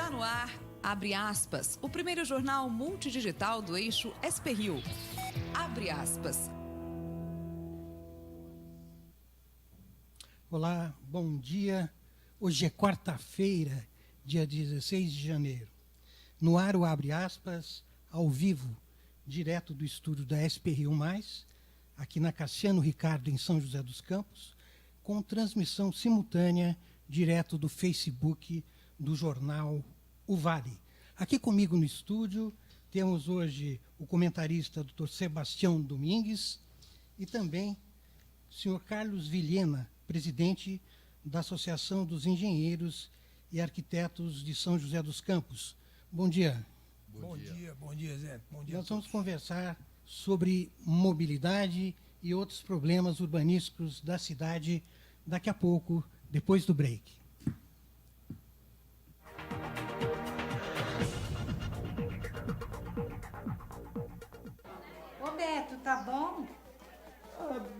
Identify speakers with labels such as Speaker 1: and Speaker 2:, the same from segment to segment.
Speaker 1: Está no ar, abre aspas, o primeiro jornal multidigital do eixo SP-Rio. Abre aspas.
Speaker 2: Olá, bom dia. Hoje é quarta-feira, dia 16 de janeiro. No ar o Abre Aspas, ao vivo, direto do estúdio da SP-Rio+, aqui na Cassiano Ricardo, em São José dos Campos, com transmissão simultânea, direto do Facebook do jornal O Vale. Aqui comigo no estúdio temos hoje o comentarista Dr. Sebastião Domingues e também o senhor Carlos Vilhena, presidente da Associação dos Engenheiros e Arquitetos de São José dos Campos. Bom dia.
Speaker 3: Bom dia, Zé. Bom dia.
Speaker 2: Nós vamos conversar sobre mobilidade e outros problemas urbanísticos da cidade daqui a pouco, depois do break.
Speaker 4: Ô Beto, tá bom?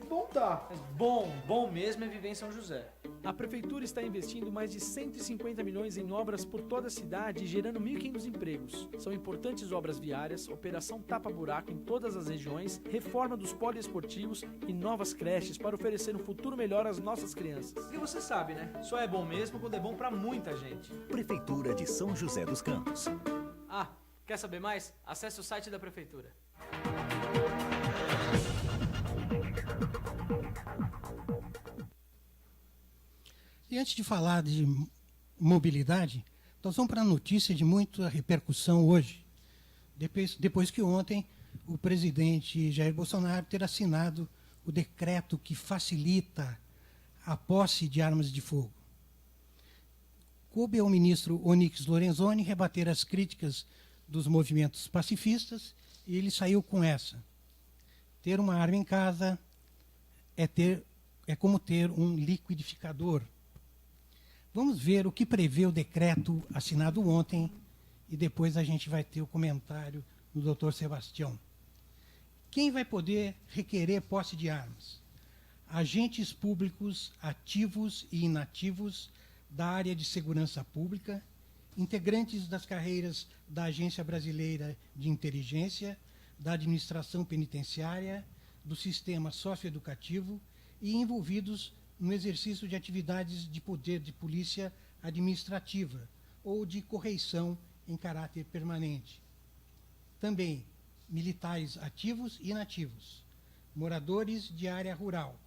Speaker 5: Bom tá, mas bom mesmo é viver em São José. A prefeitura está investindo mais de 150 milhões em obras por toda a cidade, gerando 1.500 empregos. São importantes obras viárias, operação tapa-buraco em todas as regiões, reforma dos poliesportivos e novas creches para oferecer um futuro melhor às nossas crianças. E você sabe, né? Só é bom mesmo quando é bom para muita gente.
Speaker 6: Prefeitura de São José dos Campos.
Speaker 5: Ah, quer saber mais? Acesse o site da prefeitura.
Speaker 2: E antes de falar de mobilidade, nós vamos para a notícia de muita repercussão hoje, depois que ontem o presidente Jair Bolsonaro ter assinado o decreto que facilita a posse de armas de fogo. Coube ao ministro Onyx Lorenzoni rebater as críticas dos movimentos pacifistas e ele saiu com essa. Ter uma arma em casa é como ter um liquidificador. Vamos ver o que prevê o decreto assinado ontem e depois a gente vai ter o comentário do Dr. Sebastião. Quem vai poder requerer posse de armas? Agentes públicos ativos e inativos da área de segurança pública, integrantes das carreiras da Agência Brasileira de Inteligência, da Administração Penitenciária, do Sistema Socioeducativo e envolvidos no exercício de atividades de poder de polícia administrativa ou de correição em caráter permanente. Também militares ativos e inativos, moradores de área rural,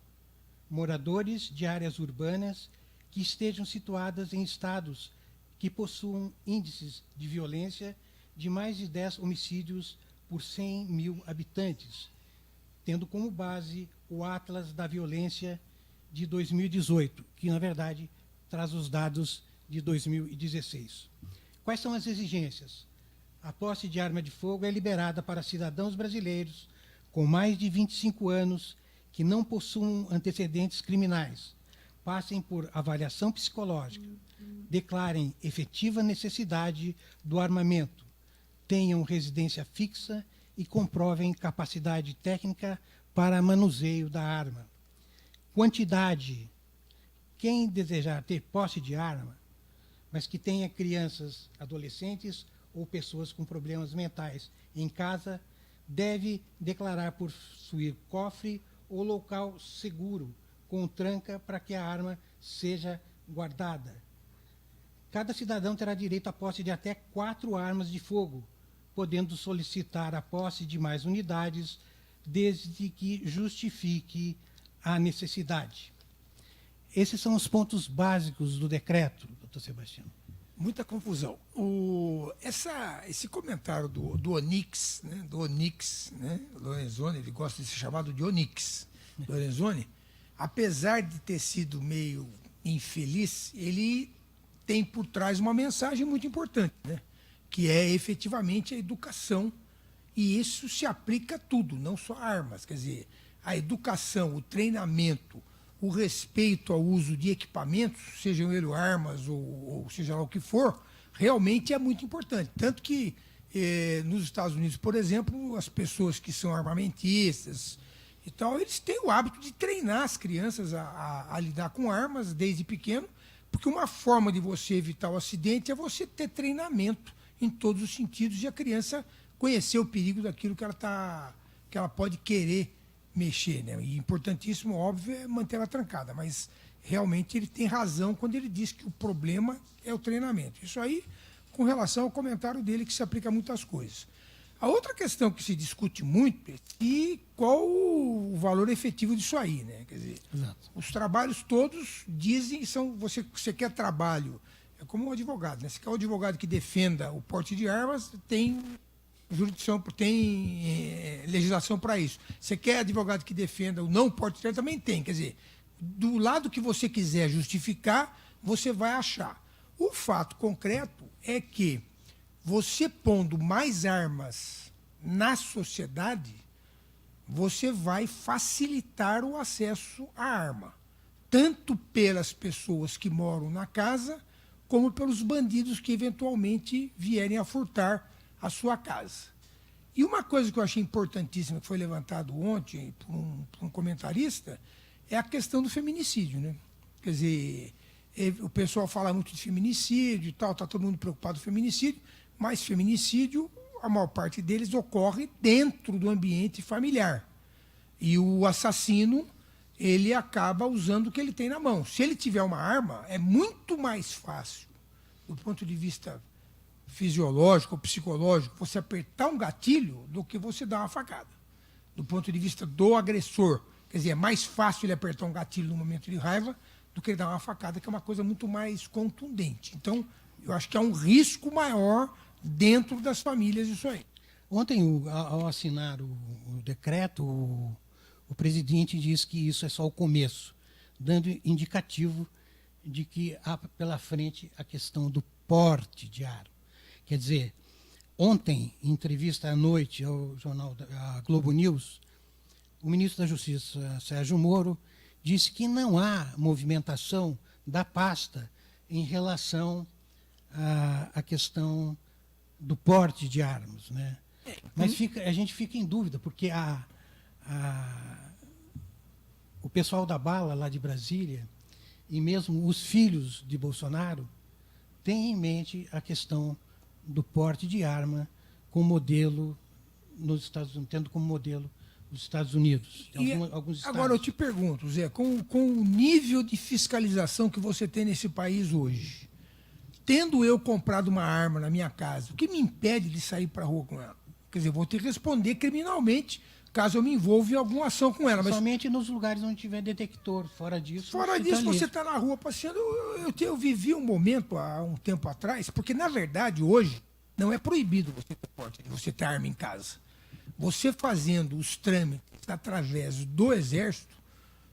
Speaker 2: moradores de áreas urbanas que estejam situadas em estados que possuam índices de violência de mais de 10 homicídios por 100 mil habitantes, tendo como base o Atlas da Violência de 2018, que, na verdade, traz os dados de 2016. Quais são as exigências? A posse de arma de fogo é liberada para cidadãos brasileiros com mais de 25 anos que não possuam antecedentes criminais, passem por avaliação psicológica, declarem efetiva necessidade do armamento, tenham residência fixa e comprovem capacidade técnica para manuseio da arma. Quantidade. Quem desejar ter posse de arma, mas que tenha crianças, adolescentes ou pessoas com problemas mentais em casa, deve declarar possuir cofre ou local seguro, com tranca para que a arma seja guardada. Cada cidadão terá direito à posse de até 4 armas de fogo, podendo solicitar a posse de mais unidades, desde que justifique a necessidade. Esses são os pontos básicos do decreto, doutor Sebastião.
Speaker 3: Muita confusão. Esse comentário do Onyx, né, Lorenzoni, ele gosta de ser chamado de Onyx, Lorenzoni, apesar de ter sido meio infeliz, ele tem por trás uma mensagem muito importante, né, que é efetivamente a educação, e isso se aplica a tudo, não só a armas, quer dizer, a educação, o treinamento, o respeito ao uso de equipamentos, sejam eles armas ou seja lá o que for, realmente é muito importante. Tanto que nos Estados Unidos, por exemplo, as pessoas que são armamentistas e tal, eles têm o hábito de treinar as crianças a lidar com armas desde pequeno, Porque uma forma de você evitar o acidente é você ter treinamento em todos os sentidos e a criança conhecer o perigo daquilo que ela pode querer mexer, né? E importantíssimo, óbvio, é manter ela trancada, mas realmente ele tem razão quando ele diz que o problema é o treinamento. Isso aí, com relação ao comentário dele, que se aplica a muitas coisas. A outra questão que se discute muito é qual o valor efetivo disso aí, né? Quer dizer,
Speaker 2: Exato.
Speaker 3: os trabalhos todos dizem, você quer trabalho, é como um advogado, né? Se quer um advogado que defenda o porte de armas, tem jurisdição, tem legislação para isso. Você quer advogado que defenda o não porte de armas, também tem. Quer dizer, do lado que você quiser justificar, você vai achar. O fato concreto é que você pondo mais armas na sociedade, você vai facilitar o acesso à arma, tanto pelas pessoas que moram na casa, como pelos bandidos que eventualmente vierem a furtar a sua casa. E uma coisa que eu achei importantíssima, que foi levantado ontem por um comentarista, é a questão do feminicídio, né? Quer dizer, o pessoal fala muito de feminicídio e tal, está todo mundo preocupado com feminicídio, mas feminicídio, a maior parte deles ocorre dentro do ambiente familiar. E o assassino, ele acaba usando o que ele tem na mão. Se ele tiver uma arma, é muito mais fácil, do ponto de vista fisiológico ou psicológico, você apertar um gatilho do que você dar uma facada. Do ponto de vista do agressor. Quer dizer, é mais fácil ele apertar um gatilho no momento de raiva do que ele dar uma facada, que é uma coisa muito mais contundente. Então, eu acho que há um risco maior dentro das famílias isso aí.
Speaker 2: Ontem, ao assinar o decreto, o presidente disse que isso é só o começo, dando indicativo de que há pela frente a questão do porte de arma. Quer dizer, ontem, em entrevista à noite ao jornal a Globo News, o ministro da Justiça, Sérgio Moro, disse que não há movimentação da pasta em relação à questão do porte de armas, né? Mas a gente fica em dúvida, porque o pessoal da bala lá de Brasília, e mesmo os filhos de Bolsonaro, têm em mente a questão do porte de arma com modelo nos Estados Unidos, tendo como modelo os Estados Unidos. Alguns estados.
Speaker 3: Agora eu te pergunto, Zé, com o nível de fiscalização que você tem nesse país hoje, tendo eu comprado uma arma na minha casa, o que me impede de sair para a rua com ela? Quer dizer, eu vou ter que responder criminalmente caso eu me envolva em alguma ação com ela. Mas
Speaker 2: somente nos lugares onde tiver detector. Fora disso,
Speaker 3: você está na rua passeando. Eu vivi um momento há um tempo atrás, porque na verdade hoje não é proibido você ter arma em casa. Você fazendo os trâmites através do Exército,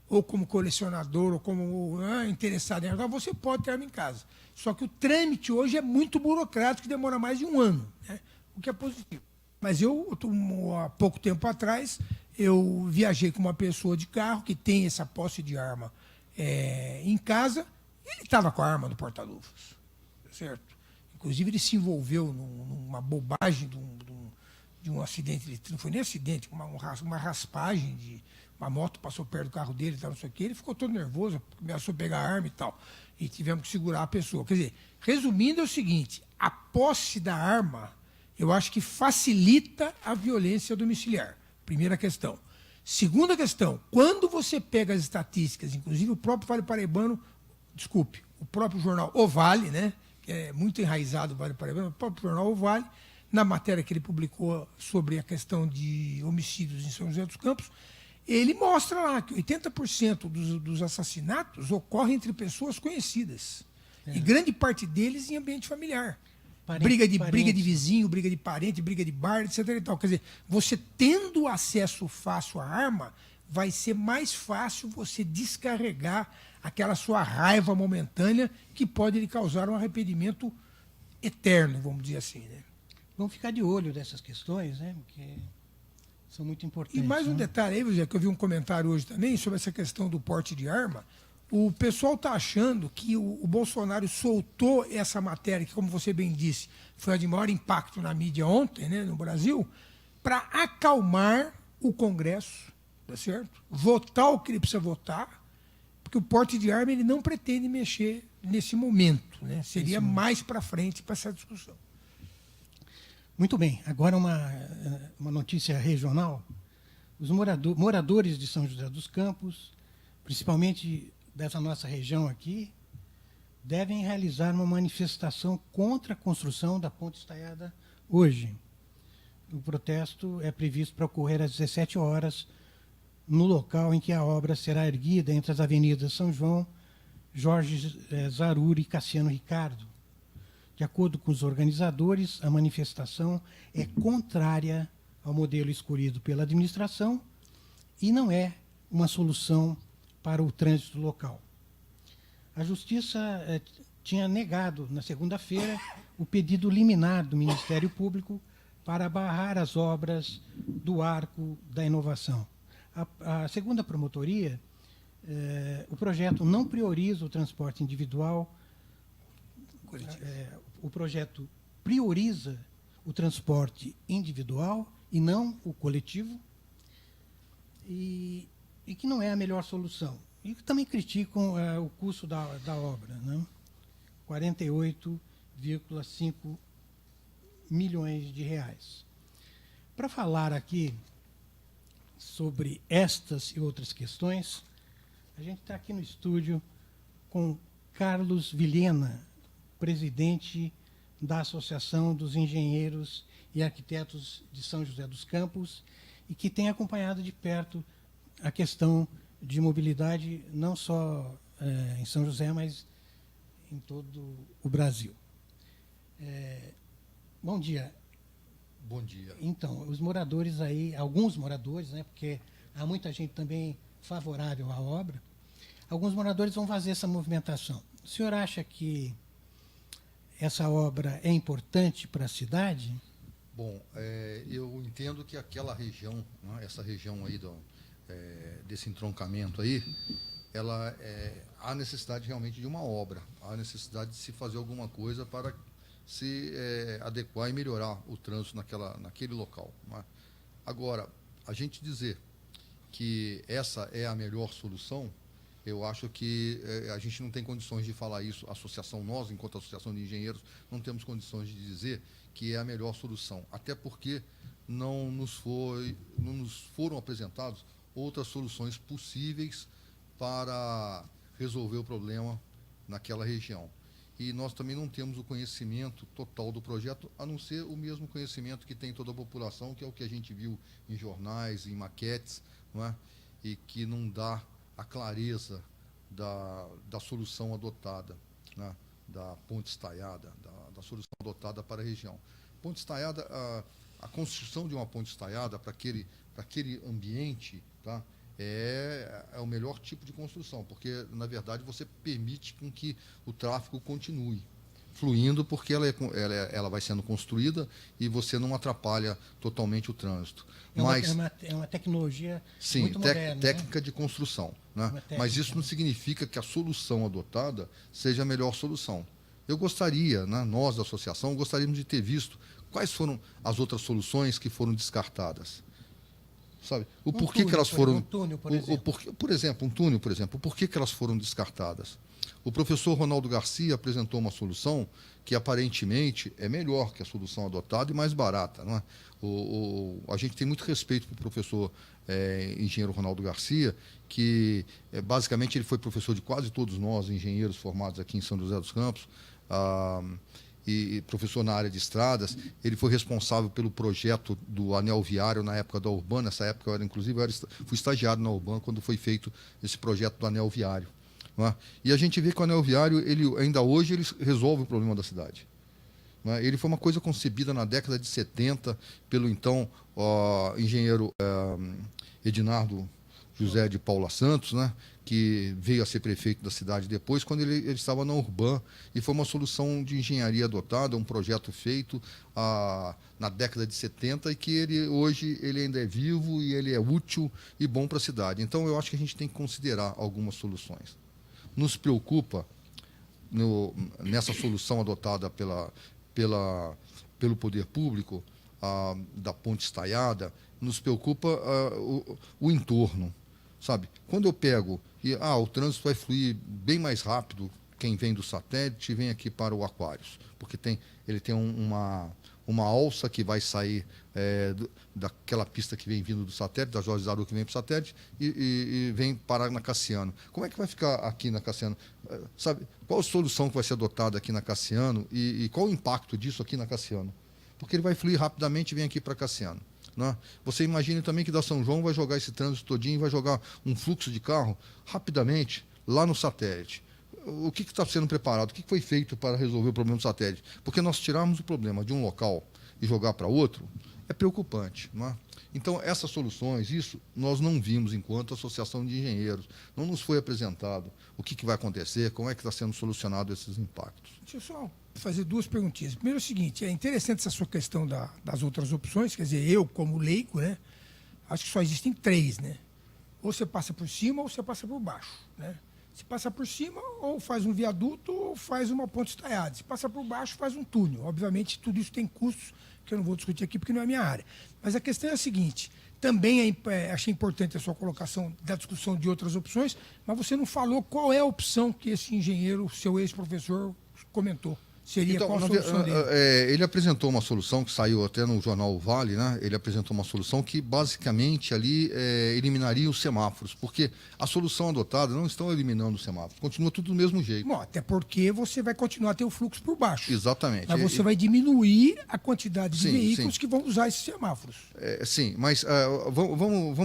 Speaker 3: ou como colecionador, ou como interessado em arma, você pode ter arma em casa. Só que o trâmite hoje é muito burocrático, demora mais de um ano, né? O que é positivo. Mas há pouco tempo atrás, eu viajei com uma pessoa de carro que tem essa posse de arma em casa, e ele estava com a arma no porta-luvas, certo? Inclusive, ele se envolveu numa bobagem de um acidente, não foi nem acidente, uma raspagem de uma moto passou perto do carro dele, tal, não sei o quê, ele ficou todo nervoso, começou a pegar a arma e tal, e tivemos que segurar a pessoa. Quer dizer, resumindo, é o seguinte, a posse da arma, eu acho que facilita a violência domiciliar. Primeira questão. Segunda questão, quando você pega as estatísticas, inclusive o próprio Vale Paraibano, o próprio jornal O Vale, né, que é muito enraizado o Vale Paraibano, o próprio jornal O Vale, na matéria que ele publicou sobre a questão de homicídios em São José dos Campos, ele mostra lá que 80% dos assassinatos ocorrem entre pessoas conhecidas. E grande parte deles em ambiente familiar. Briga de vizinho, briga de parente, briga de bar, etc. E tal. Quer dizer, você tendo acesso fácil à arma, vai ser mais fácil você descarregar aquela sua raiva momentânea que pode lhe causar um arrependimento eterno, vamos dizer assim, né?
Speaker 2: Vamos ficar de olho dessas questões, né? Porque são muito importantes.
Speaker 3: E mais um detalhe aí, Zé, que eu vi um comentário hoje também sobre essa questão do porte de arma. O pessoal está achando que o Bolsonaro soltou essa matéria, que, como você bem disse, foi a de maior impacto na mídia ontem, né, no Brasil, para acalmar o Congresso, tá certo? Votar o que ele precisa votar porque o porte de arma ele não pretende mexer nesse momento, né? Seria mais para frente para essa discussão.
Speaker 2: Muito bem. Agora uma notícia regional. Os moradores de São José dos Campos, principalmente dessa nossa região aqui, devem realizar uma manifestação contra a construção da ponte estaiada hoje. O protesto é previsto para ocorrer às 17 horas no local em que a obra será erguida entre as avenidas São João, Jorge Zaruri e Cassiano Ricardo. De acordo com os organizadores, a manifestação é contrária ao modelo escolhido pela administração e não é uma solução para o trânsito local. A Justiça tinha negado, na segunda-feira, o pedido liminar do Ministério Público para barrar as obras do Arco da Inovação. A segunda promotoria, o projeto não prioriza o transporte individual, o projeto prioriza o transporte individual e não o coletivo, e que não é a melhor solução. E também criticam o custo da obra, né? 48,5 milhões de reais. Para falar aqui sobre estas e outras questões, a gente está aqui no estúdio com Carlos Vilhena, presidente da Associação dos Engenheiros e Arquitetos de São José dos Campos, e que tem acompanhado de perto a questão de mobilidade, não só em São José, mas em todo o Brasil. Bom dia.
Speaker 7: Bom dia.
Speaker 2: Então, os moradores aí, alguns moradores, né, porque há muita gente também favorável à obra, alguns moradores vão fazer essa movimentação. O senhor acha que essa obra é importante para a cidade?
Speaker 7: Bom, eu entendo que aquela região, né, essa região aí desse entroncamento aí, há necessidade realmente de uma obra, há necessidade de se fazer alguma coisa para se adequar e melhorar o trânsito naquele local, né? Agora, a gente dizer que essa é a melhor solução, eu acho que a gente não tem condições de falar isso, nós, enquanto associação de engenheiros, não temos condições de dizer que é a melhor solução, até porque não nos foram apresentados outras soluções possíveis para resolver o problema naquela região. E nós também não temos o conhecimento total do projeto, a não ser o mesmo conhecimento que tem toda a população, que é o que a gente viu em jornais, em maquetes, não é? E que não dá a clareza da solução adotada, né? Da ponte estaiada, da solução adotada para a região. Ponte estaiada, a construção de uma ponte estaiada para aquele ambiente, tá? É o melhor tipo de construção, porque, na verdade, você permite com que o tráfego continue fluindo, porque ela vai sendo construída e você não atrapalha totalmente o trânsito.
Speaker 2: É uma tecnologia muito moderna,
Speaker 7: técnica,
Speaker 2: né?
Speaker 7: de construção, né? Mas isso não significa que a solução adotada seja a melhor solução. Eu gostaria, né, nós da associação, gostaríamos de ter visto quais foram as outras soluções que foram descartadas. Sabe? O porquê que elas foram... Um túnel, por exemplo. O porquê que elas foram descartadas? O professor Ronaldo Garcia apresentou uma solução que aparentemente é melhor que a solução adotada e mais barata, não é? A gente tem muito respeito para o professor engenheiro Ronaldo Garcia, que basicamente ele foi professor de quase todos nós, engenheiros formados aqui em São José dos Campos, e professor na área de estradas. Ele foi responsável pelo projeto do anel viário na época da Urban. Nessa época, fui estagiário na Urban quando foi feito esse projeto do anel viário, não é? E a gente vê que o anel viário, ainda hoje, ele resolve o problema da cidade, não é? Ele foi uma coisa concebida na década de 70 pelo então engenheiro Edinardo José de Paula Santos, né, que veio a ser prefeito da cidade depois, quando ele estava na Urban, e foi uma solução de engenharia adotada, um projeto feito na década de 70, e que hoje ele ainda é vivo e ele é útil e bom para a cidade. Então, eu acho que a gente tem que considerar algumas soluções. Nos preocupa, nessa solução adotada pelo poder público, da ponte estaiada, nos preocupa o entorno. sabe? Quando eu pego e o trânsito vai fluir bem mais rápido, quem vem do satélite vem aqui para o Aquários, porque ele tem uma alça que vai sair daquela pista que vem vindo do satélite, da Jorge Zaru que vem para o satélite, e vem parar na Cassiano. Como é que vai ficar aqui na Cassiano? Sabe, qual a solução que vai ser adotada aqui na Cassiano e qual o impacto disso aqui na Cassiano? Porque ele vai fluir rapidamente e vem aqui para Cassiano. Né? Você imagine também que da São João vai jogar esse trânsito todinho e vai jogar um fluxo de carro rapidamente lá no satélite. O que está sendo preparado? O que foi feito para resolver o problema do satélite? Porque nós tirarmos o problema de um local e jogar para outro é preocupante. Não é? Então, essas soluções, isso nós não vimos enquanto associação de engenheiros. Não nos foi apresentado o que vai acontecer, como é que está sendo solucionado esses impactos.
Speaker 3: Deixa eu só fazer duas perguntinhas. Primeiro é o seguinte, é interessante essa sua questão das outras opções, quer dizer, eu como leigo, né, acho que só existem 3, né? Ou você passa por cima ou você passa por baixo, né? Se passa por cima, ou faz um viaduto, ou faz uma ponte estaiada. Se passa por baixo, faz um túnel. Obviamente, tudo isso tem custos, que eu não vou discutir aqui porque não é a minha área. Mas a questão é a seguinte, também achei importante a sua colocação da discussão de outras opções, mas você não falou qual é a opção que esse engenheiro, seu ex-professor, comentou. Seria
Speaker 7: então,
Speaker 3: qual a solução dele?
Speaker 7: Ele apresentou uma solução que saiu até no jornal O Vale, né? Ele apresentou uma solução que basicamente ali eliminaria os semáforos, porque a solução adotada não estão eliminando os semáforos, continua tudo do mesmo jeito.
Speaker 3: Bom, até porque você vai continuar a ter o fluxo por baixo.
Speaker 7: Exatamente.
Speaker 3: Mas você vai diminuir a quantidade de veículos que vão usar esses semáforos.
Speaker 7: Sim, mas vamos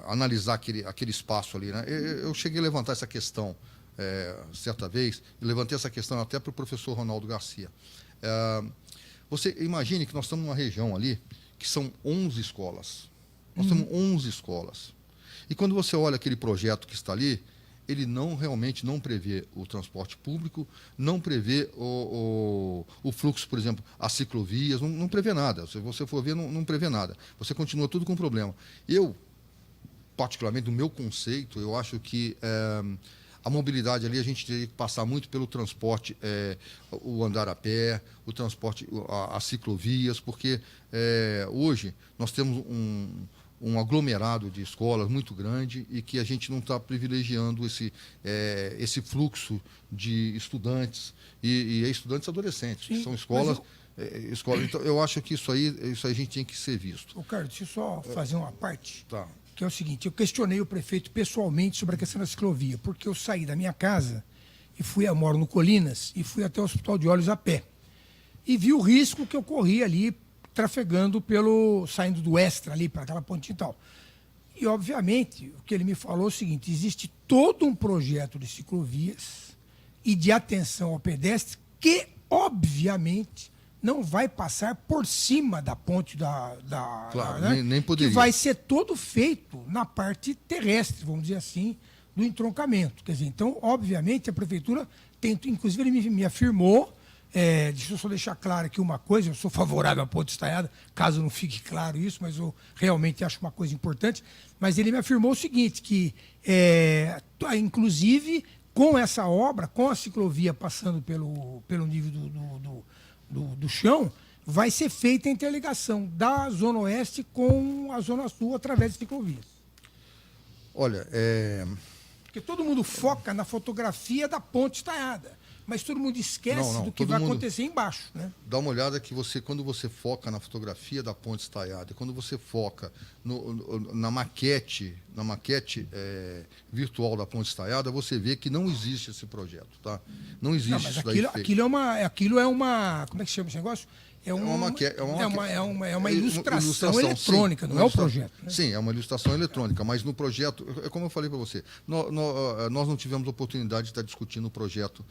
Speaker 7: analisar aquele espaço ali, né? Eu cheguei a levantar essa questão certa vez, e levantei essa questão até para o professor Ronaldo Garcia. Você imagine que nós estamos numa região ali que são 11 escolas. Nós temos 11 escolas. E quando você olha aquele projeto que está ali, ele realmente não prevê o transporte público, não prevê o fluxo, por exemplo, as ciclovias, não prevê nada. Se você for ver, não prevê nada. Você continua tudo com problema. Eu, particularmente, do meu conceito, eu acho que a mobilidade ali, a gente teria que passar muito pelo transporte, o andar a pé, o transporte, as ciclovias, porque hoje nós temos um aglomerado de escolas muito grande e que a gente não está privilegiando esse fluxo de estudantes e estudantes adolescentes. Sim, são escolas. Então, eu acho que isso aí a gente tem que ser visto.
Speaker 3: Carlos, deixa eu só fazer uma parte.
Speaker 7: Tá.
Speaker 3: Que é o seguinte, eu questionei o prefeito pessoalmente sobre a questão da ciclovia, porque eu saí da minha casa e eu moro no Colinas, e fui até o Hospital de Olhos a pé. E vi o risco que eu corri ali, trafegando saindo do Extra ali, para aquela ponte e tal. E, obviamente, o que ele me falou é o seguinte, existe todo um projeto de ciclovias e de atenção ao pedestre que, obviamente, não vai passar por cima da ponte
Speaker 7: claro,
Speaker 3: né?
Speaker 7: nem poderia.
Speaker 3: Que vai ser todo feito na parte terrestre, vamos dizer assim, do entroncamento. Quer dizer, então, obviamente, a prefeitura tenta, inclusive ele me afirmou, deixa eu só deixar claro aqui uma coisa, eu sou favorável à ponte estaiada, caso não fique claro isso, mas eu realmente acho uma coisa importante, mas ele me afirmou o seguinte, que inclusive com essa obra, com a ciclovia passando pelo nível do chão, vai ser feita a interligação da Zona Oeste com a Zona Sul através de ciclovias.
Speaker 7: Olha,
Speaker 3: Porque todo mundo foca na fotografia da ponte estaiada, mas todo mundo esquece do que vai acontecer embaixo, né?
Speaker 7: Dá uma olhada que quando você foca na fotografia da ponte estaiada, quando você foca na maquete virtual da ponte estaiada, você vê que não existe esse projeto, tá? Não existe
Speaker 3: mas
Speaker 7: isso daí.
Speaker 3: aquilo é uma, como é que chama esse negócio? É uma ilustração eletrônica,
Speaker 7: sim,
Speaker 3: não é o projeto. Né?
Speaker 7: Sim, é uma ilustração eletrônica, mas no projeto, é como eu falei para você, nós não tivemos oportunidade de estar discutindo o projeto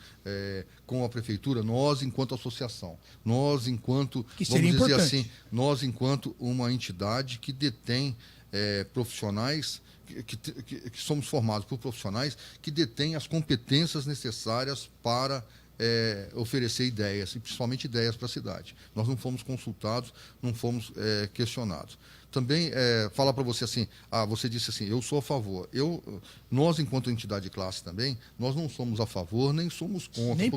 Speaker 7: com a prefeitura, nós enquanto associação, nós enquanto, nós enquanto uma entidade que detém profissionais, que somos formados por profissionais que detêm as competências necessárias para oferecer ideias, e principalmente ideias para a cidade. Nós não fomos consultados, não fomos questionados. Também falar para você assim, você disse assim, eu sou a favor. Nós, enquanto entidade de classe também, nós não somos a favor, nem somos contra.
Speaker 3: Nem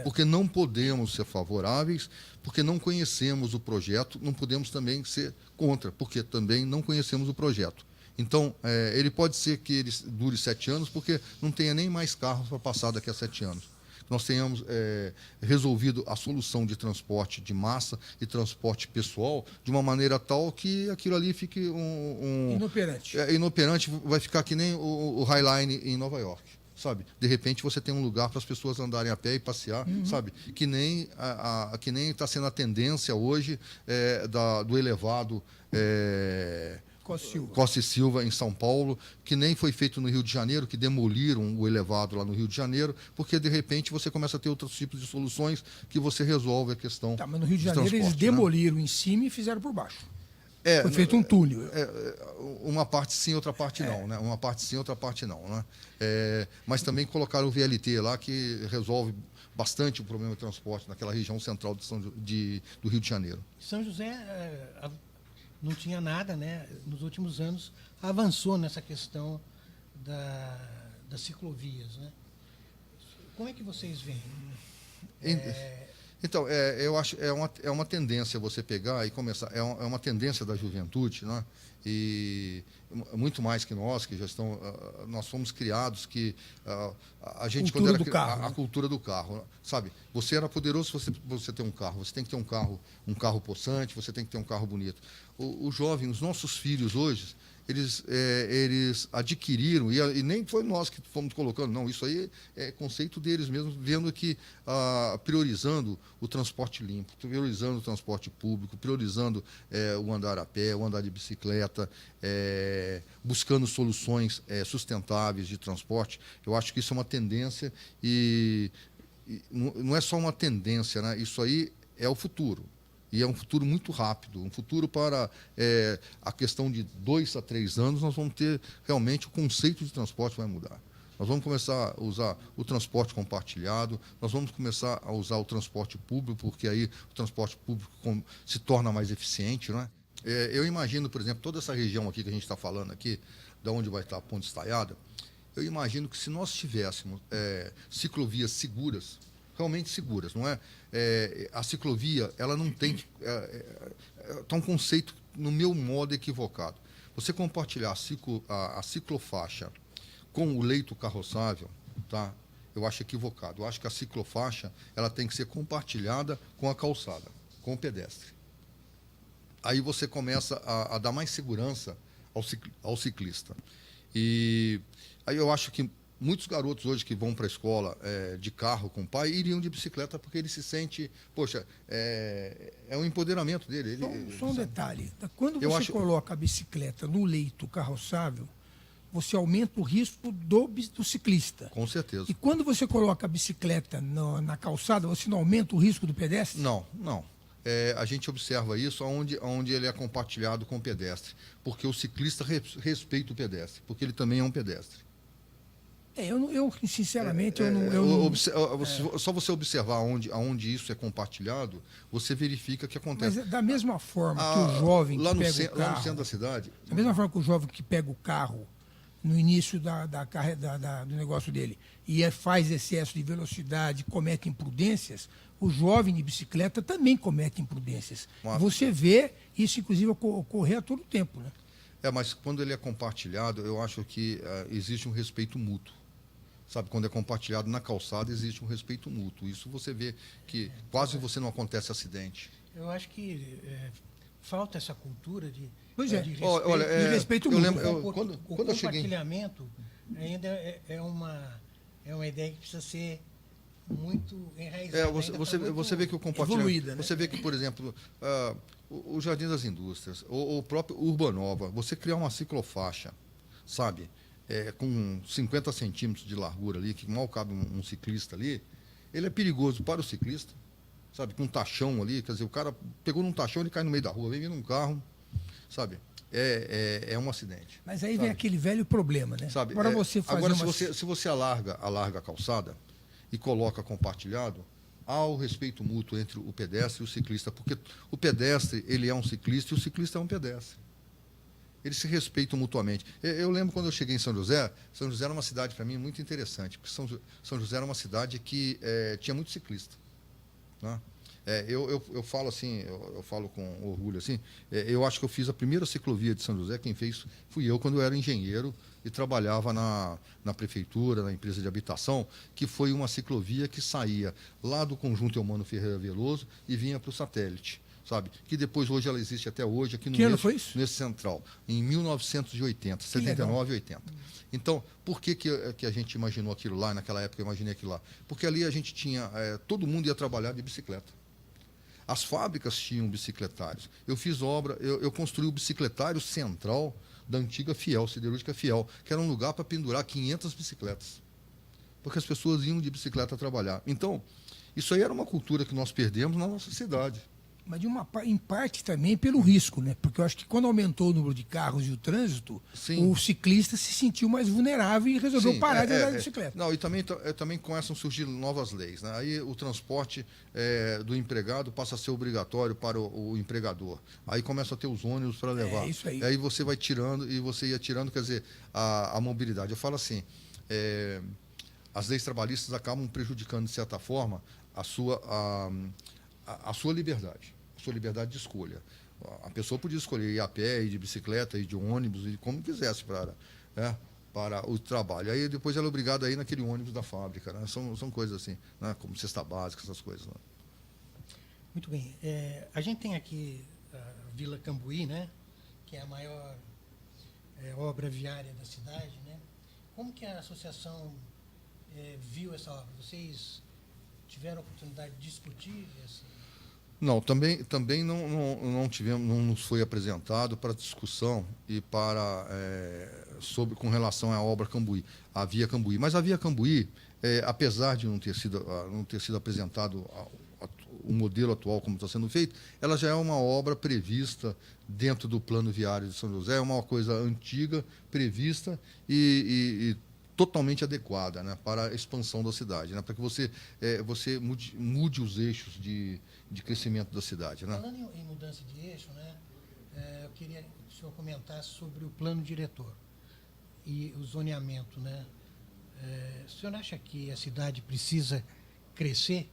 Speaker 7: porque não podemos ser favoráveis, porque não conhecemos o projeto, não podemos também ser contra, porque também não conhecemos o projeto. Então, ele pode ser que ele dure 7 anos, porque não tenha nem mais carros para passar daqui a 7 anos. Nós tenhamos resolvido a solução de transporte de massa e transporte pessoal de uma maneira tal que aquilo ali fique
Speaker 3: inoperante.
Speaker 7: Inoperante, vai ficar que nem o Highline em Nova York, sabe? De repente você tem um lugar para as pessoas andarem a pé e passear, sabe? Que nem está sendo a tendência hoje do elevado Costa e Silva, em São Paulo, que nem foi feito no Rio de Janeiro, que demoliram o elevado lá no Rio de Janeiro, porque, de repente, você começa a ter outros tipos de soluções que você resolve a questão.
Speaker 3: Tá, mas no Rio de Janeiro eles demoliram em cima e fizeram por baixo. Foi feito um túnel.
Speaker 7: Uma parte sim, outra parte não, né? Uma parte sim, outra parte não, né? Mas também colocaram o VLT lá, que resolve bastante o problema de transporte naquela região central do Rio de Janeiro.
Speaker 2: São José não tinha nada, né? Nos últimos anos avançou nessa questão das ciclovias, né? Como é que vocês veem?
Speaker 7: Então, eu acho é uma tendência você pegar e começar, é uma tendência da juventude, né? E muito mais que nós, que já estão, nós fomos criados que a gente
Speaker 3: cultura
Speaker 7: quando era
Speaker 3: do carro,
Speaker 7: a cultura do carro, sabe? Você era poderoso se você ter um carro, você tem que ter um carro possante, você tem que ter um carro bonito. O jovem, os nossos filhos hoje, eles adquiriram, e nem foi nós que fomos colocando, não, isso aí é conceito deles mesmos, vendo que priorizando o transporte limpo, priorizando o transporte público, priorizando o andar a pé, o andar de bicicleta, buscando soluções sustentáveis de transporte. Eu acho que isso é uma tendência e não é só uma tendência, né? Isso aí é o futuro. E é um futuro muito rápido, um futuro para a questão de 2 a 3 anos, nós vamos ter realmente o conceito de transporte vai mudar. Nós vamos começar a usar o transporte compartilhado, nós vamos começar a usar o transporte público, porque aí o transporte público se torna mais eficiente, não é? Eu imagino, por exemplo, toda essa região aqui que a gente está falando aqui, da onde vai estar a Ponte Estaiada, eu imagino que se nós tivéssemos ciclovias seguras, realmente seguras, não é? A ciclovia, ela não tem... Está um conceito, no meu modo, equivocado. Você compartilhar a ciclofaixa com o leito carroçável, tá? Eu acho equivocado. Eu acho que a ciclofaixa ela tem que ser compartilhada com a calçada, com o pedestre. Aí você começa a dar mais segurança ao ciclista. E aí eu acho que muitos garotos hoje que vão para a escola de carro com o pai iriam de bicicleta porque ele se sente, poxa, é um empoderamento dele.
Speaker 3: Só um detalhe, quando você coloca a bicicleta no leito carroçável, você aumenta o risco do ciclista.
Speaker 7: Com certeza.
Speaker 3: E quando você coloca a bicicleta na calçada, você não aumenta o risco do pedestre?
Speaker 7: Não. A gente observa isso onde ele é compartilhado com o pedestre, porque o ciclista respeita o pedestre, porque ele também é um pedestre.
Speaker 3: Eu sinceramente,
Speaker 7: só você observar aonde isso é compartilhado, você verifica que acontece.
Speaker 3: Mas da mesma forma que o jovem que pega o carro...
Speaker 7: Lá no centro da cidade...
Speaker 3: Da mesma forma que o jovem que pega o carro no início do negócio dele e faz excesso de velocidade, comete imprudências, o jovem de bicicleta também comete imprudências. Você vê isso, inclusive, ocorrer a todo tempo, né?
Speaker 7: Mas quando ele é compartilhado, eu acho que existe um respeito mútuo. Sabe, quando é compartilhado na calçada, existe um respeito mútuo. Isso você vê que quase você não acontece acidente.
Speaker 2: Eu acho que falta essa cultura de
Speaker 3: respeito mútuo.
Speaker 2: O compartilhamento ainda é uma ideia que precisa ser muito enraizada.
Speaker 7: Você vê que o compartilhamento...
Speaker 3: Evoluída, né?
Speaker 7: Você vê que, por exemplo, o Jardim das Indústrias, o próprio Urbanova, você criar uma ciclofaixa, sabe? Com 50 centímetros de largura ali, que mal cabe um ciclista ali, ele é perigoso para o ciclista, sabe? Com um tachão ali, quer dizer, o cara pegou num tachão, ele cai no meio da rua, vem vindo um carro, sabe? É um acidente.
Speaker 3: Mas aí vem aquele velho problema, né?
Speaker 7: Sabe? Se você alarga a calçada e coloca compartilhado, há o respeito mútuo entre o pedestre e o ciclista, porque o pedestre, ele é um ciclista e o ciclista é um pedestre. Eles se respeitam mutuamente. Eu lembro quando eu cheguei em São José era uma cidade, para mim, muito interessante, porque São José era uma cidade que tinha muito ciclista. Né? Eu falo assim, eu falo com orgulho assim, eu acho que eu fiz a primeira ciclovia de São José, quem fez fui eu quando eu era engenheiro e trabalhava na prefeitura, na empresa de habitação, que foi uma ciclovia que saía lá do Conjunto Eumano Ferreira Veloso e vinha para o satélite, sabe? Que depois, hoje, ela existe até hoje aqui no
Speaker 3: Que ano foi isso?
Speaker 7: nesse Central, em 1980, 79 e 80. Então, por que a gente imaginou aquilo lá, naquela época eu imaginei aquilo lá? Porque ali a gente tinha, todo mundo ia trabalhar de bicicleta. As fábricas tinham bicicletários. Eu fiz obra, eu construí o bicicletário central da antiga Fiel, siderúrgica Fiel, que era um lugar para pendurar 500 bicicletas. Porque as pessoas iam de bicicleta trabalhar. Então, isso aí era uma cultura que nós perdemos na nossa cidade.
Speaker 3: Mas em parte também pelo risco, né? Porque eu acho que quando aumentou o número de carros e o trânsito,
Speaker 7: Sim.
Speaker 3: o ciclista se sentiu mais vulnerável e resolveu
Speaker 7: Sim,
Speaker 3: parar de andar de bicicleta.
Speaker 7: Não, e também começam a surgir novas leis, né? Aí o transporte do empregado passa a ser obrigatório para o empregador. Aí começa a ter os ônibus para levar.
Speaker 3: É isso aí.
Speaker 7: E aí você vai tirando, e você ia tirando, quer dizer, a mobilidade. Eu falo assim, as leis trabalhistas acabam prejudicando, de certa forma, a sua liberdade. Sua liberdade de escolha. A pessoa podia escolher ir a pé, ir de bicicleta, ir de ônibus, ir como quisesse para o trabalho. Aí depois ela é obrigada a ir naquele ônibus da fábrica. Né? São coisas assim, né? Como cesta básica, essas coisas. Né?
Speaker 2: Muito bem. A gente tem aqui a Vila Cambuí, né? Que é a maior obra viária da cidade. Né? Como que a associação viu essa obra? Vocês tiveram a oportunidade de discutir essa...
Speaker 7: Não, também não tivemos, não nos foi apresentado para discussão e para com relação à obra Cambuí, a Via Cambuí. Mas a Via Cambuí, apesar de não ter sido apresentado o modelo atual como está sendo feito, ela já é uma obra prevista dentro do plano viário de São José, é uma coisa antiga, prevista e totalmente adequada, né, para a expansão da cidade, né, para que você mude os eixos de crescimento da cidade. Né?
Speaker 2: Falando em mudança de eixo, né, eu queria que o senhor comentasse sobre o plano diretor e o zoneamento. Né? O senhor acha que a cidade precisa crescer?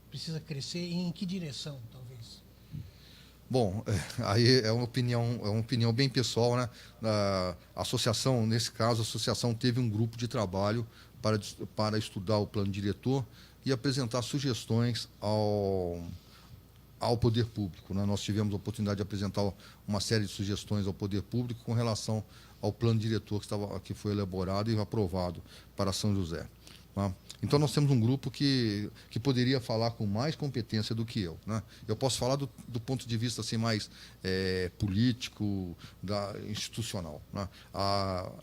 Speaker 2: Precisa crescer e em que direção, talvez?
Speaker 7: Bom, aí é uma opinião bem pessoal, né? A associação, nesse caso, a associação teve um grupo de trabalho para estudar o plano diretor e apresentar sugestões ao poder público. Né? Nós tivemos a oportunidade de apresentar uma série de sugestões ao poder público com relação ao plano diretor que foi elaborado e aprovado para São José. Tá? Então, nós temos um grupo que poderia falar com mais competência do que eu. Né? Eu posso falar do ponto de vista assim, mais político, institucional. Né?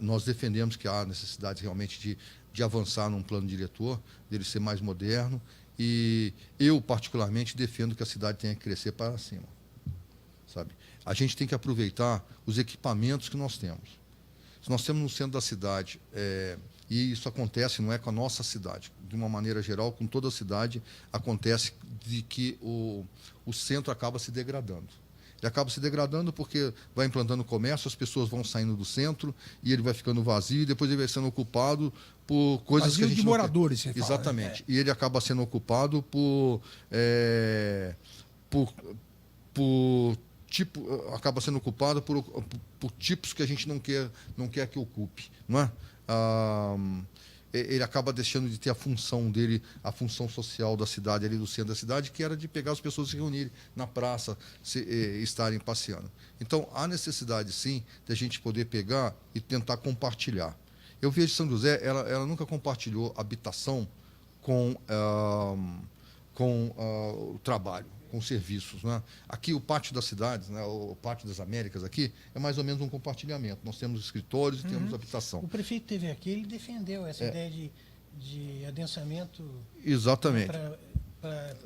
Speaker 7: Nós defendemos que há necessidade realmente de avançar num plano diretor, dele ser mais moderno, e eu, particularmente, defendo que a cidade tenha que crescer para cima. Sabe? A gente tem que aproveitar os equipamentos que nós temos. Se nós temos no centro da cidade... E isso acontece, não é com a nossa cidade, de uma maneira geral, com toda a cidade, acontece de que o centro acaba se degradando. Ele acaba se degradando porque vai implantando comércio, as pessoas vão saindo do centro e ele vai ficando vazio e depois ele vai sendo ocupado por coisas
Speaker 3: vazio
Speaker 7: que a gente
Speaker 3: de
Speaker 7: não
Speaker 3: moradores,
Speaker 7: quer.
Speaker 3: você fala,
Speaker 7: Exatamente.
Speaker 3: né?
Speaker 7: E ele acaba sendo ocupado por acaba sendo ocupado por tipos que a gente não quer que ocupe, não é? Ele acaba deixando de ter a função dele, a função social da cidade, ali do centro da cidade, que era de pegar as pessoas e se reunirem na praça, estarem passeando. Então, há necessidade, sim, de a gente poder pegar e tentar compartilhar. Eu vejo São José, ela nunca compartilhou habitação com o trabalho, com serviços. Né? Aqui, o Pátio das Cidades, né, o Pátio das Américas, aqui, é mais ou menos um compartilhamento. Nós temos escritórios e temos habitação.
Speaker 2: O prefeito esteve aqui, ele defendeu essa ideia de adensamento.
Speaker 7: Exatamente.
Speaker 2: Para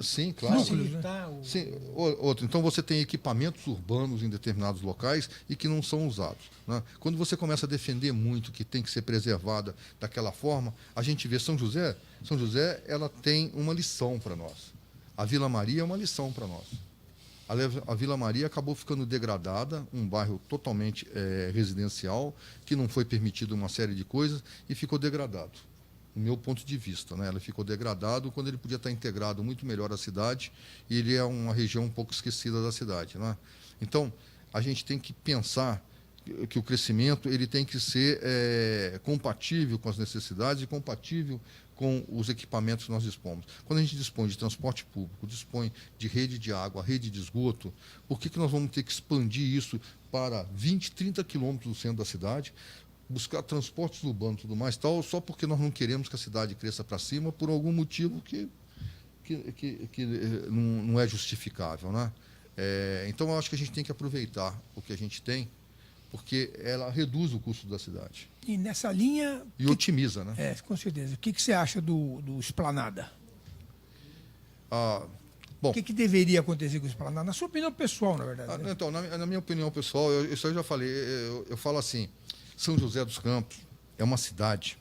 Speaker 7: sim, claro.
Speaker 2: facilitar o...
Speaker 7: Sim, outro. Então, você tem equipamentos urbanos em determinados locais e que não são usados. Né? Quando você começa a defender muito que tem que ser preservada daquela forma, a gente vê São José, ela tem uma lição para nós. A Vila Maria é uma lição para nós. A Vila Maria acabou ficando degradada, um bairro totalmente residencial, que não foi permitido uma série de coisas e ficou degradado. no meu ponto de vista, né? Ele ficou degradado quando ele podia estar integrado muito melhor à cidade, e ele é uma região um pouco esquecida da cidade, né? Então, a gente tem que pensar que o crescimento ele tem que ser compatível com as necessidades e compatível com os equipamentos que nós dispomos. Quando a gente dispõe de transporte público, dispõe de rede de água, rede de esgoto, por que nós vamos ter que expandir isso para 20, 30 quilômetros do centro da cidade, buscar transportes urbanos e tudo mais, tal, só porque nós não queremos que a cidade cresça para cima por algum motivo que não é justificável, né? Então, eu acho que a gente tem que aproveitar o que a gente tem, porque ela reduz o custo da cidade.
Speaker 3: E nessa linha...
Speaker 7: E otimiza, né?
Speaker 3: Com certeza. O que você acha do Esplanada?
Speaker 7: Bom,
Speaker 3: O que deveria acontecer com o Esplanada? Na sua opinião pessoal, na verdade. Né?
Speaker 7: Então, na minha opinião pessoal, isso eu já falei, eu falo assim, São José dos Campos é uma cidade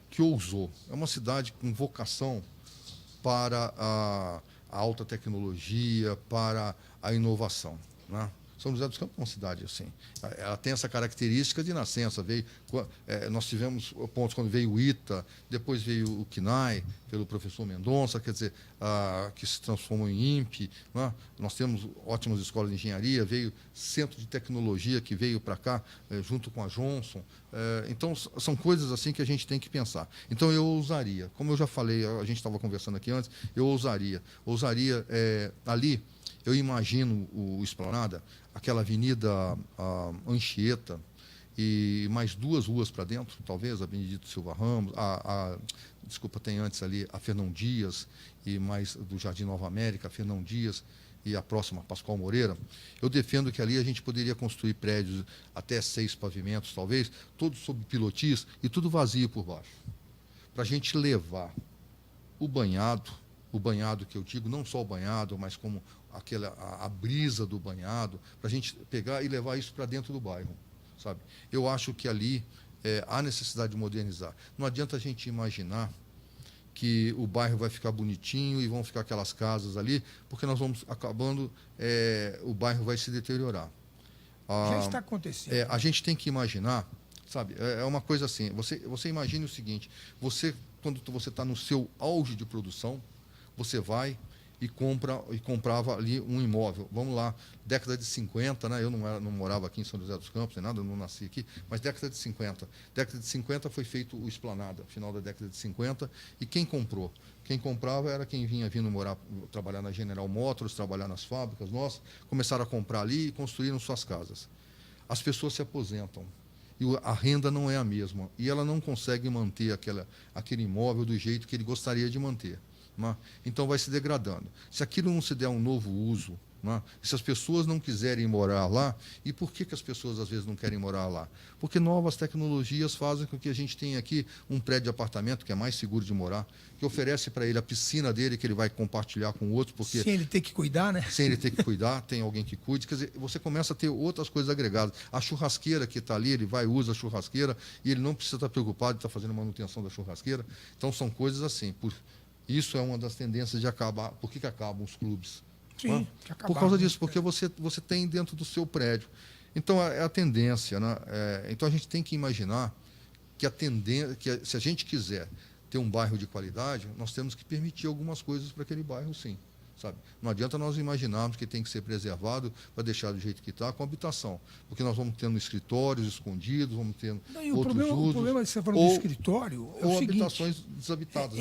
Speaker 7: que ousou, é uma cidade com vocação para a alta tecnologia, para a inovação, né? São José dos Campos é uma cidade assim. Ela tem essa característica de nascença. Nós tivemos pontos quando veio o ITA, depois veio o CNAE, pelo professor Mendonça, quer dizer, que se transformou em INPE. Né? Nós temos ótimas escolas de engenharia, veio centro de tecnologia que veio para cá, junto com a Johnson. Então, são coisas assim que a gente tem que pensar. Então, eu ousaria, como eu já falei, a gente estava conversando aqui antes, eu ousaria ali. Eu imagino o Esplanada, aquela avenida Anchieta e mais 2 ruas para dentro, talvez, a Benedito Silva Ramos, desculpa, tem antes ali a Fernão Dias e mais do Jardim Nova América, a Fernão Dias e a próxima, Pascoal Moreira. Eu defendo que ali a gente poderia construir prédios até 6 pavimentos, talvez, todos sob pilotis e tudo vazio por baixo, para a gente levar o banhado que eu digo, não só o banhado, mas como a brisa do banhado, para a gente pegar e levar isso para dentro do bairro, sabe? Eu acho que ali há necessidade de modernizar. Não adianta a gente imaginar que o bairro vai ficar bonitinho e vão ficar aquelas casas ali, porque nós vamos acabando, o bairro vai se deteriorar.
Speaker 3: Já está acontecendo.
Speaker 7: A gente tem que imaginar, sabe? É uma coisa assim, você imagine o seguinte, quando você está no seu auge de produção, você vai e comprava ali um imóvel. Vamos lá, década de 50, né? Eu não morava aqui em São José dos Campos, nem nada, eu não nasci aqui, mas década de 50. Década de 50 foi feito o Esplanada, final da década de 50, e quem comprou? Quem comprava era quem vindo trabalhar na General Motors, trabalhar nas fábricas nossas, começaram a comprar ali e construíram suas casas. As pessoas se aposentam. E a renda não é a mesma. E ela não consegue manter aquele imóvel do jeito que ele gostaria de manter. Então vai se degradando. Se aquilo não se der um novo uso, se as pessoas não quiserem morar lá, e por que as pessoas às vezes não querem morar lá? Porque novas tecnologias fazem com que a gente tenha aqui um prédio de apartamento que é mais seguro de morar, que oferece para ele a piscina dele, que ele vai compartilhar com outro. Porque
Speaker 3: sem ele ter que cuidar, né?
Speaker 7: Sem ele ter que cuidar, tem alguém que cuide. Quer dizer, você começa a ter outras coisas agregadas. A churrasqueira que está ali, ele vai e usa a churrasqueira, e ele não precisa estar preocupado de estar fazendo manutenção da churrasqueira. Então são coisas assim. Isso é uma das tendências de acabar. Por que acabam os clubes?
Speaker 3: Sim,
Speaker 7: por causa disso, porque você tem dentro do seu prédio. Então, é a tendência. Né? Então, a gente tem que imaginar que se a gente quiser ter um bairro de qualidade, nós temos que permitir algumas coisas para aquele bairro, sim. Sabe? Não adianta nós imaginarmos que tem que ser preservado para deixar do jeito que está com habitação. Porque nós vamos tendo escritórios escondidos, vamos tendo outros usos.
Speaker 3: O problema que você falou do escritório é o seguinte,
Speaker 7: habitações desabitadas.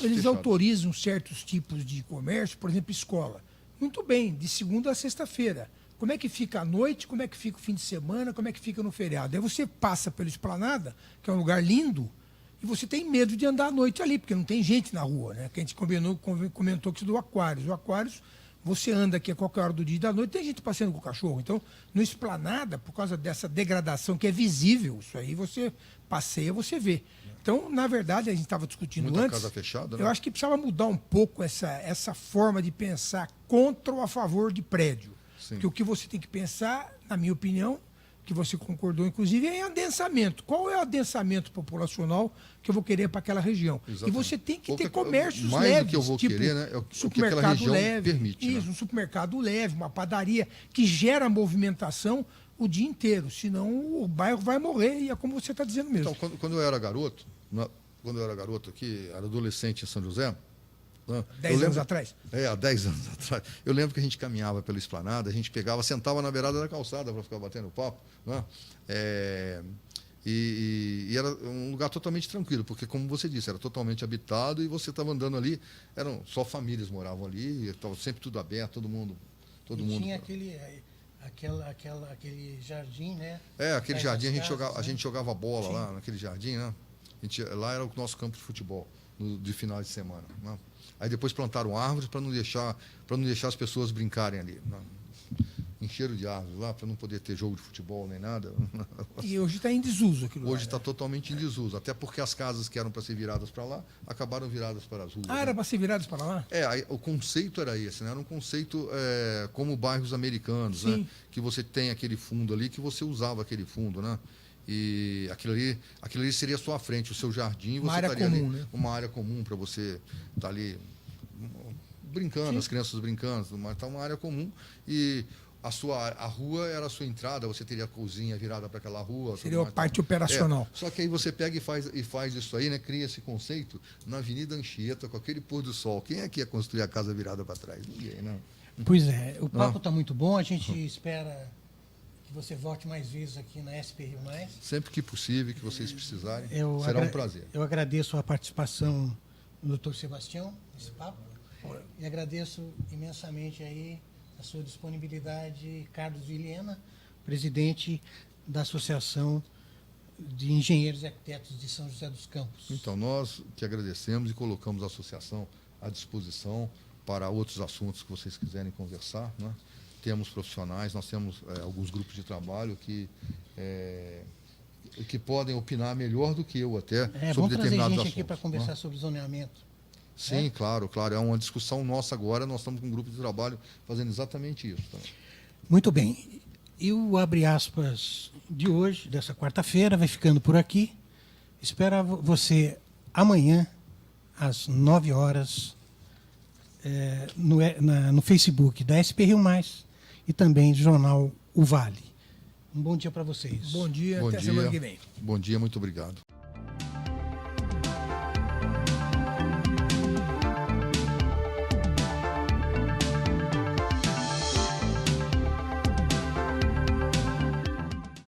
Speaker 3: Eles autorizam certos tipos de comércio, por exemplo, escola. Muito bem, de segunda a sexta-feira. Como é que fica à noite, como é que fica o fim de semana, como é que fica no feriado? Aí você passa pela Esplanada, que é um lugar lindo, e você tem medo de andar à noite ali, porque não tem gente na rua, né? Que a gente comentou que isso do Aquários. O Aquários, você anda aqui a qualquer hora do dia e da noite, tem gente passeando com o cachorro. Então, no Esplanada, por causa dessa degradação que é visível, isso aí você passeia, você vê. Então, na verdade, a gente estava discutindo
Speaker 7: muita
Speaker 3: antes,
Speaker 7: casa fechada, né?
Speaker 3: Eu acho que precisava mudar um pouco essa forma de pensar contra ou a favor de prédio.
Speaker 7: Sim.
Speaker 3: Porque o que você tem que pensar, na minha opinião, que você concordou, inclusive, é em adensamento. Qual é o adensamento populacional que eu vou querer para aquela região?
Speaker 7: Exatamente.
Speaker 3: E você tem que ter comércios
Speaker 7: mais
Speaker 3: leves.
Speaker 7: Do que eu vou querer, né? É o que aquela região permite.
Speaker 3: Isso,
Speaker 7: né?
Speaker 3: Um supermercado leve, uma padaria que gera movimentação o dia inteiro. Senão o bairro vai morrer, e é como você está dizendo mesmo.
Speaker 7: Então, quando eu era garoto, quando eu era garoto aqui, era adolescente em São José.
Speaker 3: 10 anos atrás?
Speaker 7: Há 10 anos atrás. Eu lembro que a gente caminhava pela esplanada, a gente pegava, sentava na beirada da calçada para ficar batendo papo. Né? E era um lugar totalmente tranquilo, porque, como você disse, era totalmente habitado e você estava andando ali, só famílias moravam ali, estava sempre tudo aberto, todo mundo.
Speaker 2: Tinha aquele jardim, né?
Speaker 7: Aquele jardim, a gente jogava bola lá naquele jardim, né? Lá era o nosso campo de futebol, de final de semana. Né? Aí depois plantaram árvores para não deixar as pessoas brincarem ali. Né? Encheram de árvores lá para não poder ter jogo de futebol nem nada.
Speaker 3: E hoje está em desuso aquilo.
Speaker 7: Hoje está totalmente em desuso, até porque as casas que eram para ser viradas para lá acabaram viradas para as ruas.
Speaker 3: Era para ser viradas para lá?
Speaker 7: O conceito era esse, né? Era um conceito como bairros americanos, né? Que você tem aquele fundo ali, que você usava aquele fundo, né? E aquilo ali seria a sua frente, o seu jardim.
Speaker 3: Uma área comum, né?
Speaker 7: Uma área comum para você estar ali brincando, as crianças brincando, mas está uma área comum e a rua era a sua entrada, você teria a cozinha virada para aquela rua.
Speaker 3: Seria a parte operacional.
Speaker 7: Só que aí você pega e faz isso aí, né? Cria esse conceito na Avenida Anchieta, com aquele pôr do sol. Quem é que ia construir a casa virada para trás? Ninguém, não.
Speaker 2: Pois é, o papo está muito bom, a gente espera que você volte mais vezes aqui na SP Rio Mais.
Speaker 7: Sempre que possível, que vocês precisarem, será um prazer.
Speaker 2: Eu agradeço a participação do Dr. Sebastião nesse papo e agradeço imensamente aí a sua disponibilidade, Carlos Vilhena, presidente da Associação de Engenheiros e Arquitetos de São José dos Campos.
Speaker 7: Então, nós que agradecemos e colocamos a associação à disposição para outros assuntos que vocês quiserem conversar, né? Temos profissionais, nós temos alguns grupos de trabalho que podem opinar melhor do que eu até sobre determinados assuntos. É bom trazer gente
Speaker 2: aqui para conversar sobre zoneamento.
Speaker 7: Sim, claro. É uma discussão nossa agora, nós estamos com um grupo de trabalho fazendo exatamente isso. Também.
Speaker 2: Muito bem. E o Abre Aspas de hoje, dessa quarta-feira, vai ficando por aqui. Espero você amanhã, às 9 horas, no Facebook da SP Rio Mais e também do jornal O Vale. Um bom dia para vocês.
Speaker 3: Bom dia, até semana que vem.
Speaker 7: Bom dia, muito obrigado.